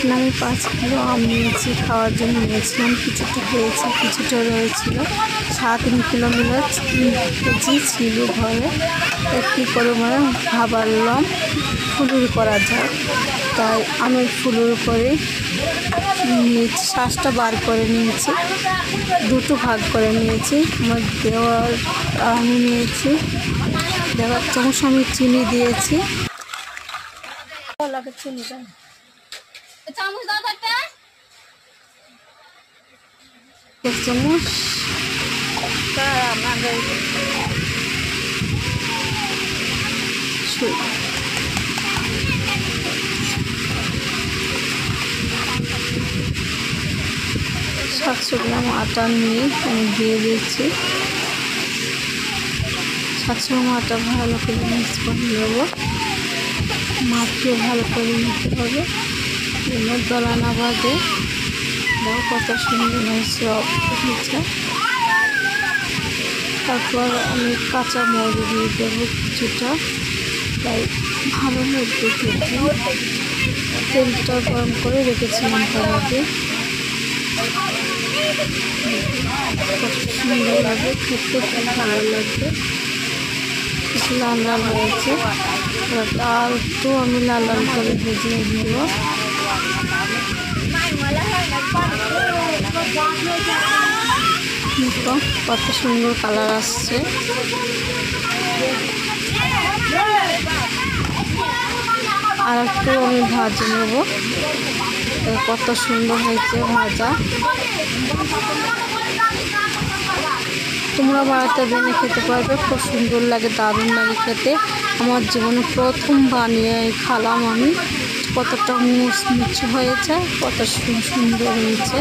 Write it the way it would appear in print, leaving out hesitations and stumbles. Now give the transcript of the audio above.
এখানে আমি 5 কিলো আম নিয়েছি, খাওয়ার জন্য নিয়েছিলাম। কিছুটা খেয়েছি, কিছুটা রয়েছিল। 3.5 কিলো মিলে 3 কেজি ছিল ঘরে। কী করে মানে ভাবলাম ফুলুরি করা যায়, তাই আমের ফুলুরি করে নিয়েছি। শ্বাসটা বার করে নিয়েছি, দুটো ভাগ করে নিয়েছি। আমার দেওয়ার আমি নিয়েছি 1.5 চামচ আমি চিনি দিয়েছি। চিনিটা চামচ দাও, 1 চামচ আমাদের সাতশো গ্রাম আটা নিয়ে আমি দিয়ে দিচ্ছি। 700 গ্রাম আটা ভালো করে মিক্স করে নেব। মাখিয়ে ভালো করে নিতে হবে, দলা না বাদে। দেখো কত সুন্দর হয়েছে। তারপর আমি কাঁচা মরিচ দিয়ে দেবো কিছুটা, তাই ভালো মধ্যে তেলটা গরম করে রেখেছিলাম কড়াইতে। কত সুন্দর লাগে, খেতে খুব ভালো লাগবে। কিছু লাল লাল হয়েছে, আর একটু আমি লাল লাল করে ভেজে নেব। কত সুন্দর কালার আসছে। আর একটু আমি ভাজে নেব। কত সুন্দর হয়েছে ভাজা। তোমরা বাড়িতে বেনে খেতে পারবে, খুব সুন্দর লাগে, দারুণ লাগে খেতে। আমার জীবনে প্রথম বানিয়ে খেলাম আমি। কতটা মুচমুচে হয়েছে, কত সুন্দর হয়েছে।